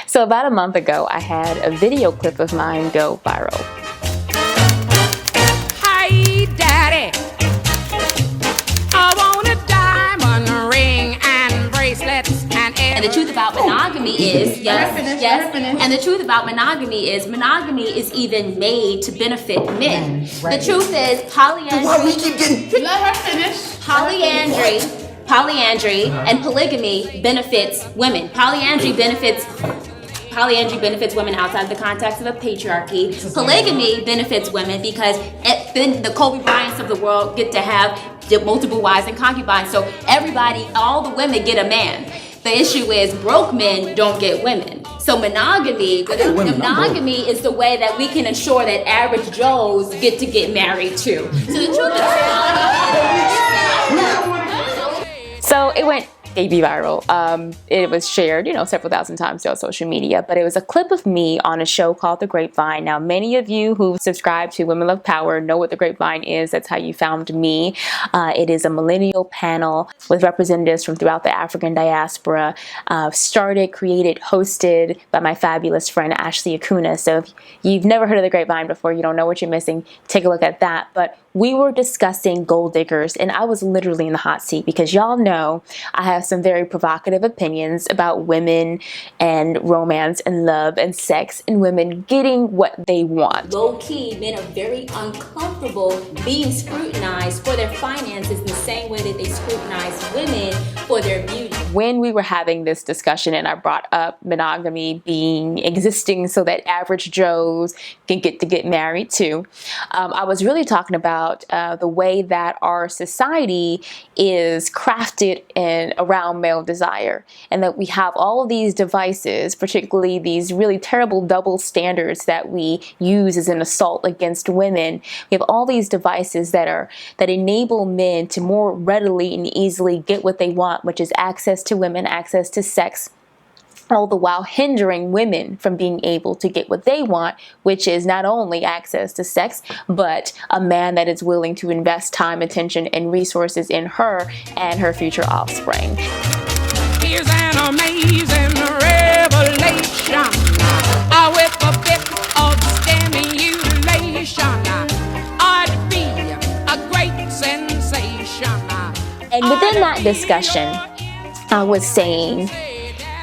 So about a month ago, I had a video clip of mine go viral. Hi, Daddy. I want a diamond ring and bracelets and the truth about monogamy is, and the truth about monogamy is even made to benefit men. Right. The truth is polyandry. Why we keep getting... Let her finish. Polyandry and polygamy benefits women. Polyandry benefits women outside the context of a patriarchy. Polygamy benefits women because then the Kobe Bryants of the world get to have multiple wives and concubines. So all the women get a man. The issue is broke men don't get women. So monogamy is the way that we can ensure that average Joes get to get married too. So the truth is, so it went baby viral. It was shared, several thousand times on social media, but it was a clip of me on a show called The Grapevine. Now, many of you who subscribe to Women Love Power know what The Grapevine is. That's how you found me. It is a millennial panel with representatives from throughout the African diaspora, started, created, hosted by my fabulous friend, Ashley Acuna. So if you've never heard of The Grapevine before, you don't know what you're missing, take a look at that. But we were discussing gold diggers, and I was literally in the hot seat because y'all know I have some very provocative opinions about women and romance and love and sex and women getting what they want. Low-key, men are very uncomfortable being scrutinized for their finances in the same way that they scrutinize women for their beauty. When we were having this discussion and I brought up monogamy existing so that average Joes can get married too, I was really talking about the way that our society is crafted around male desire, and that we have all of these devices, particularly these really terrible double standards that we use as an assault against women. We have all these devices that enable men to more readily and easily get what they want, which is access to women, access to sex, all the while hindering women from being able to get what they want, which is not only access to sex, but a man that is willing to invest time, attention, and resources in her and her future offspring. Here's an amazing revelation with a bit of stimulation. I'd be a great sensation. And within that discussion, I was saying,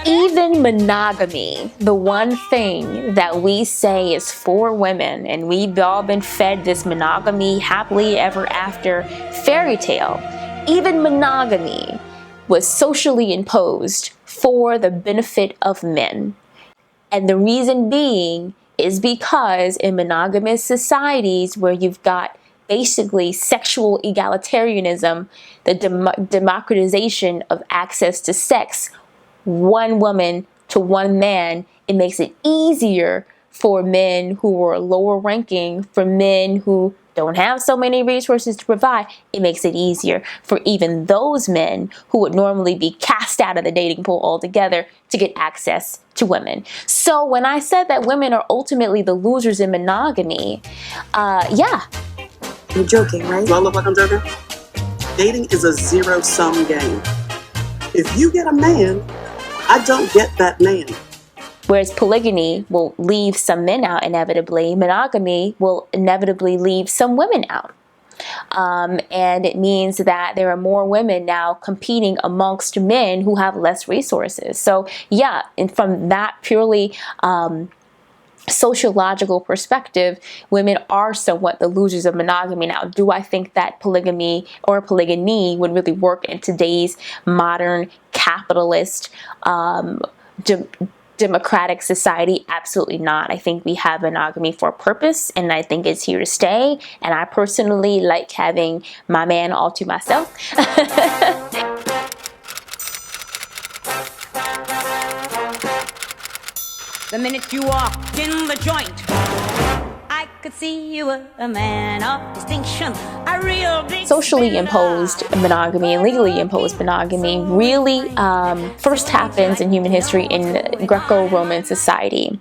even monogamy, the one thing that we say is for women, and we've all been fed this monogamy, happily ever after fairy tale, even monogamy was socially imposed for the benefit of men. And the reason being is because in monogamous societies where you've got basically sexual egalitarianism, the democratization of access to sex, one woman to one man, it makes it easier for men who are lower ranking, for men who don't have so many resources to provide. It makes it easier for even those men who would normally be cast out of the dating pool altogether to get access to women. So when I said that women are ultimately the losers in monogamy, yeah. You're joking, right? Do I look like I'm joking? Dating is a zero-sum game. If you get a man, I don't get that man. Whereas polygamy will leave some men out inevitably, monogamy will inevitably leave some women out. And it means that there are more women now competing amongst men who have less resources. So yeah, and from that purely sociological perspective, women are somewhat the losers of monogamy. Now, do I think that polygamy or polygyny would really work in today's modern capitalist democratic society? Absolutely not. I think we have monogamy for a purpose, and I think it's here to stay. And I personally like having my man all to myself. The minute you walked in the joint, I could see you were a man of distinction, a real big Socially imposed monogamy and legally imposed monogamy really first happens in human history in Greco-Roman society.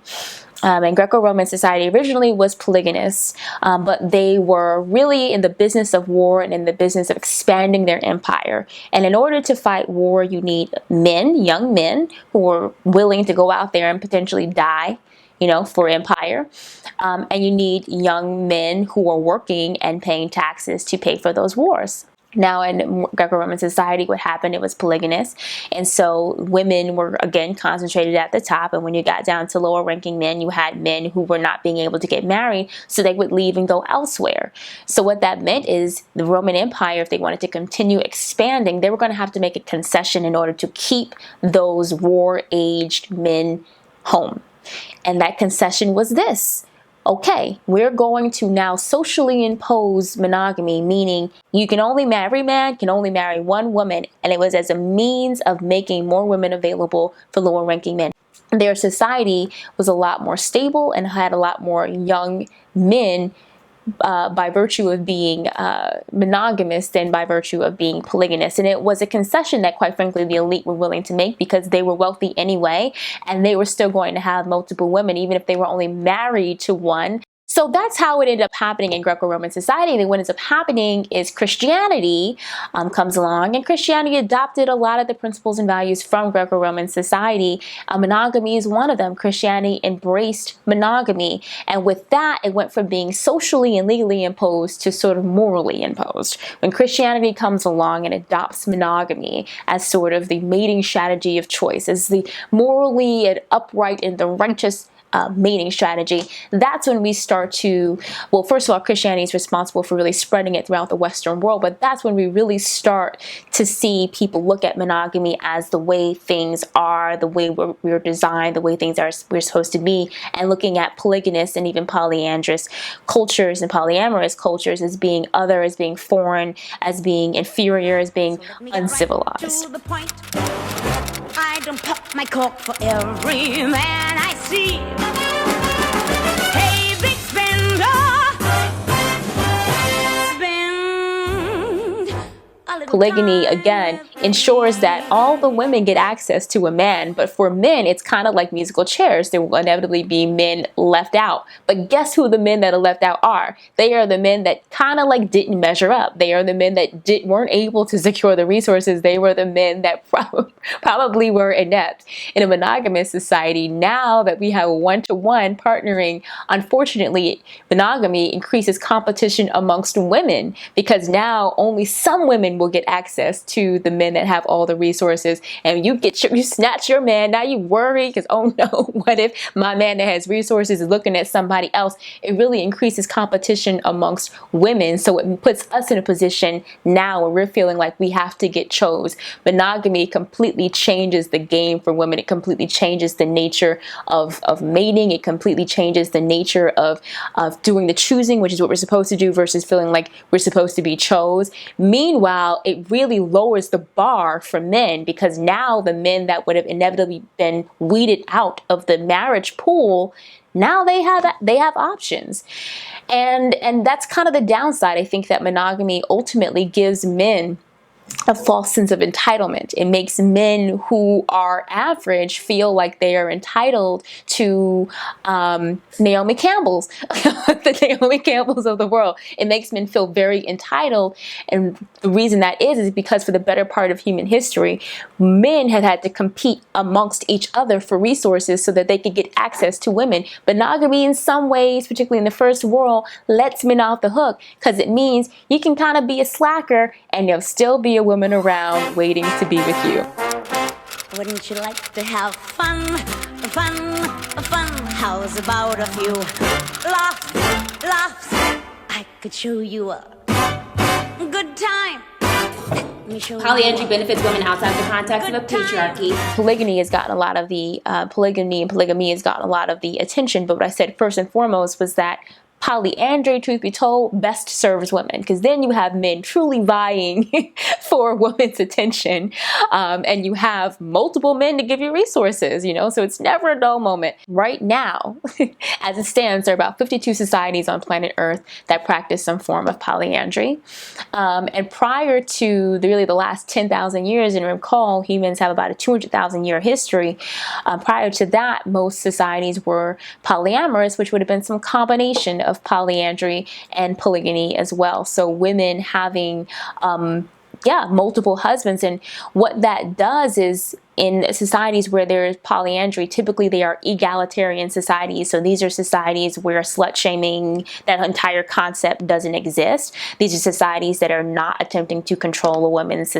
And Greco-Roman society originally was polygynous, but they were really in the business of war and in the business of expanding their empire. And in order to fight war, you need men, young men, who are willing to go out there and potentially die, for empire. And you need young men who are working and paying taxes to pay for those wars. Now, in Greco-Roman society, what happened, it was polygynous. And so women were, again, concentrated at the top. And when you got down to lower ranking men, you had men who were not being able to get married, so they would leave and go elsewhere. So what that meant is the Roman Empire, if they wanted to continue expanding, they were going to have to make a concession in order to keep those war-aged men home. And that concession was this. Okay, we're going to now socially impose monogamy, meaning every man can only marry one woman, and it was as a means of making more women available for lower ranking men. Their society was a lot more stable and had a lot more young men by virtue of being monogamous than by virtue of being polygynous. And it was a concession that, quite frankly, the elite were willing to make because they were wealthy anyway, and they were still going to have multiple women, even if they were only married to one. So that's how it ended up happening in Greco-Roman society. And then what ends up happening is Christianity comes along, and Christianity adopted a lot of the principles and values from Greco-Roman society. Monogamy is one of them. Christianity embraced monogamy. And with that, it went from being socially and legally imposed to sort of morally imposed. When Christianity comes along and adopts monogamy as sort of the mating strategy of choice, as the morally and upright and the righteous mating strategy, that's when we start to, well, first of all, Christianity is responsible for really spreading it throughout the Western world, but that's when we really start to see people look at monogamy as the way things are, the way we're designed, the way things we're supposed to be, and looking at polygynous and even polyandrous cultures and polyamorous cultures as being other, as being foreign, as being inferior, as being uncivilized. I don't pop my cork for every man I see. Hey, big spender, spend a little Polygamy, time again, with ensures me. that all the women get access to a man, but for men, it's kind of like musical chairs. There will inevitably be men left out. But guess who the men that are left out are? They are the men that kind of like didn't measure up. They are the men that weren't able to secure the resources. They were the men that probably were inept. In a monogamous society, now that we have one-to-one partnering, unfortunately, monogamy increases competition amongst women, because now only some women will get access to the men that have all the resources, and you snatch your man. Now you worry because, oh no, what if my man that has resources is looking at somebody else? It really increases competition amongst women, so it puts us in a position now where we're feeling like we have to get chose. Monogamy completely changes the game for women. It completely changes the nature of mating. It completely changes the nature of doing the choosing, which is what we're supposed to do, versus feeling like we're supposed to be chose. Meanwhile, it really lowers the bar for men, because now the men that would have inevitably been weeded out of the marriage pool, now they have options. And that's kind of the downside. I think that monogamy ultimately gives men a false sense of entitlement. It makes men who are average feel like they are entitled to Naomi Campbell's, the Naomi Campbell's of the world. It makes men feel very entitled, and the reason that is because for the better part of human history, men have had to compete amongst each other for resources so that they could get access to women. Monogamy, in some ways, particularly in the first world, lets men off the hook, because it means you can kind of be a slacker and you'll still be a woman around waiting to be with you. Wouldn't you like to have fun? How's about a few laughs? I could show you a good time. Polyandry benefits women outside the context of a patriarchy. Polygamy has gotten a lot of the polygamy has gotten a lot of the attention. But what I said first and foremost was that Polyandry, truth be told, best serves women, because then you have men truly vying for a woman's attention, and you have multiple men to give you resources, so it's never a dull moment. Right now, as it stands, there are about 52 societies on planet Earth that practice some form of polyandry. And prior to the last 10,000 years, and recall, humans have about a 200,000 year history. Prior to that, most societies were polyamorous, which would have been some combination of polyandry and polygamy as well. So women having multiple husbands. And what that does is, in societies where there's polyandry, typically they are egalitarian societies. So these are societies where slut shaming, that entire concept, doesn't exist. These are societies that are not attempting to control a woman's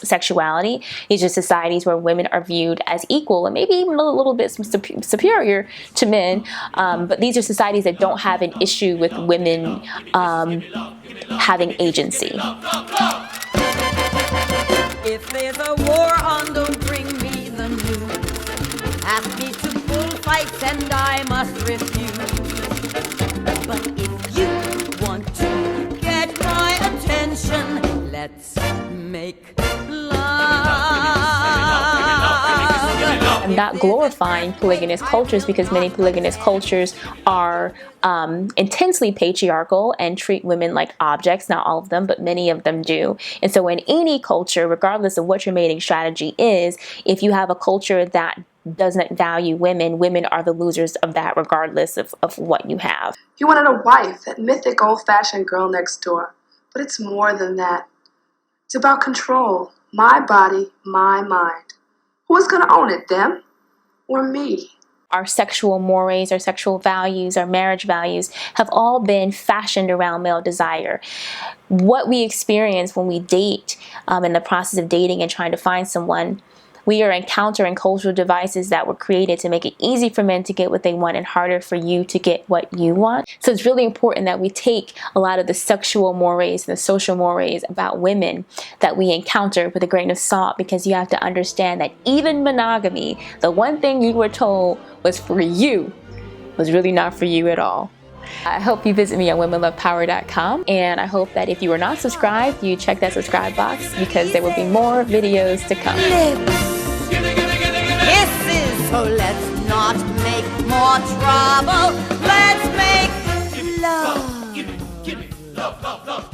sexuality. These are societies where women are viewed as equal and maybe even a little bit superior to men. But these are societies that don't have an issue with women having agency. If there's a war on, don't bring me the news. Ask me to bullfights and I must refuse. But if you want to get my attention, let's make I'm not glorifying polygamous cultures, because many polygamous cultures are intensely patriarchal and treat women like objects. Not all of them, but many of them do. And so in any culture, regardless of what your mating strategy is, if you have a culture that doesn't value women, women are the losers of that, regardless of what you have. You wanted a wife, that mythic old-fashioned girl next door. But it's more than that. It's about control. My body, my mind. Who's going to own it, them or me? Our sexual mores, our sexual values, our marriage values have all been fashioned around male desire. What we experience when we date, in the process of dating and trying to find someone, we are encountering cultural devices that were created to make it easy for men to get what they want and harder for you to get what you want. So it's really important that we take a lot of the sexual mores and the social mores about women that we encounter with a grain of salt, because you have to understand that even monogamy, the one thing you were told was for you, was really not for you at all. I hope you visit me on womenlovepower.com, and I hope that if you are not subscribed, you check that subscribe box, because there will be more videos to come. Kisses, so let's not make more trouble. Let's make love. Give me love, love, love.